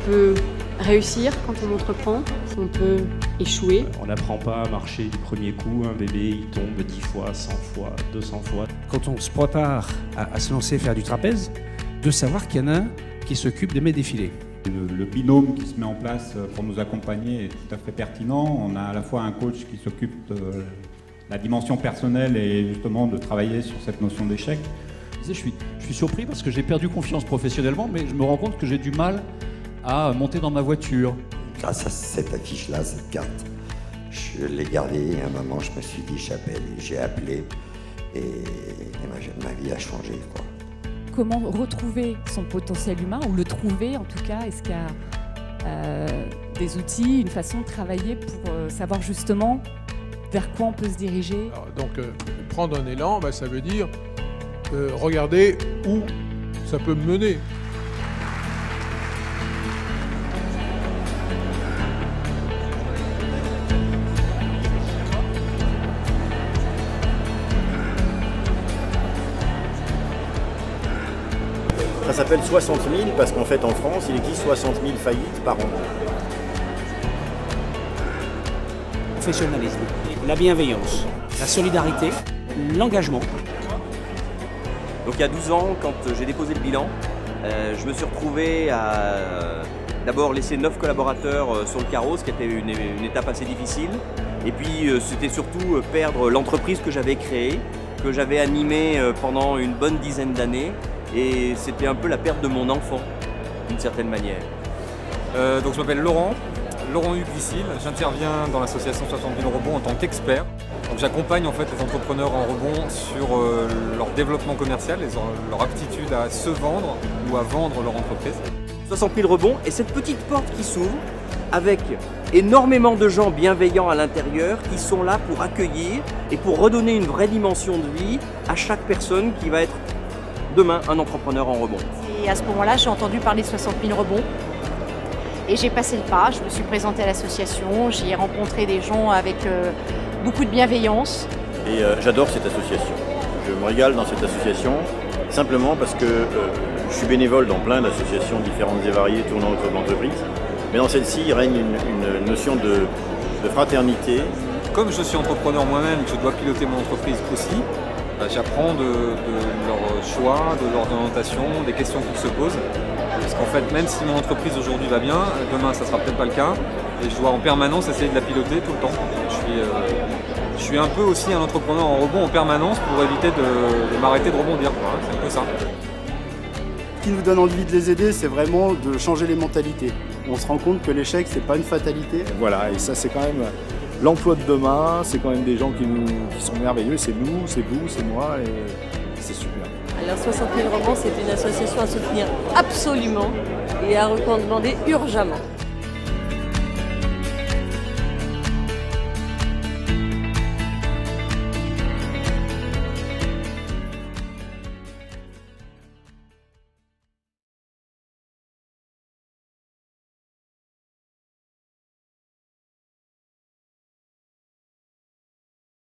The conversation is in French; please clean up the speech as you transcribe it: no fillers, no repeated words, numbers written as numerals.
peut réussir quand on entreprend, on peut échouer. On n'apprend pas à marcher du premier coup, un bébé il tombe 10 fois, 100 fois, 200 fois. Quand on se prépare à se lancer, faire du trapèze, de savoir qu'il y en a un qui s'occupe de mes défilés. Le binôme qui se met en place pour nous accompagner est tout à fait pertinent. On a à la fois un coach qui s'occupe de la dimension personnelle et justement de travailler sur cette notion d'échec. Je suis surpris parce que j'ai perdu confiance professionnellement, mais je me rends compte que j'ai du mal à monter dans ma voiture. Grâce à cette affiche-là, cette carte, je l'ai gardée et à un moment je me suis dit j'appelle et j'ai appelé et ma vie a changé, quoi. Comment retrouver son potentiel humain, ou le trouver en tout cas? Est-ce qu'il y a des outils, une façon de travailler pour savoir justement vers quoi on peut se diriger? Prendre un élan, ça veut dire regarder où ça peut me mener. Ça s'appelle 60 000 parce qu'en fait en France, il existe 60 000 faillites par an. Professionnalisme, la bienveillance, la solidarité, l'engagement. Donc il y a 12 ans, quand j'ai déposé le bilan, je me suis retrouvé à d'abord laisser 9 collaborateurs sur le carreau, ce qui était une étape assez difficile. Et puis c'était surtout perdre l'entreprise que j'avais créée, que j'avais animée pendant une bonne dizaine d'années. Et c'était un peu la perte de mon enfant, d'une certaine manière. Donc je m'appelle Laurent Huglicil, j'interviens dans l'association 60 000 rebonds en tant qu'expert. Donc j'accompagne en fait les entrepreneurs en rebond sur leur développement commercial, leur aptitude à se vendre ou à vendre leur entreprise. 60 000 rebonds et cette petite porte qui s'ouvre avec énormément de gens bienveillants à l'intérieur qui sont là pour accueillir et pour redonner une vraie dimension de vie à chaque personne qui va être demain un entrepreneur en rebond. Et à ce moment-là, j'ai entendu parler de 60 000 rebonds et j'ai passé le pas. Je me suis présentée à l'association, j'y ai rencontré des gens avec beaucoup de bienveillance. Et j'adore cette association. Je me régale dans cette association simplement parce que je suis bénévole dans plein d'associations différentes et variées tournant autour de l'entreprise. Mais dans celle-ci, il règne une notion de fraternité. Comme je suis entrepreneur moi-même, je dois piloter mon entreprise aussi. J'apprends de leurs choix, de leur orientation, des questions qu'ils se posent. Parce qu'en fait, même si mon entreprise aujourd'hui va bien, demain ça sera peut-être pas le cas. Et je dois en permanence essayer de la piloter tout le temps. Je suis un peu aussi un entrepreneur en rebond en permanence pour éviter de m'arrêter de rebondir. C'est un peu ça. Ce qui nous donne envie de les aider, c'est vraiment de changer les mentalités. On se rend compte que l'échec, c'est pas une fatalité. Voilà, et ça c'est quand même l'emploi de demain, c'est quand même des gens qui sont merveilleux, c'est nous, c'est vous, c'est moi, et c'est super. Alors 60 000 rebonds, c'est une association à soutenir absolument et à recommander urgemment.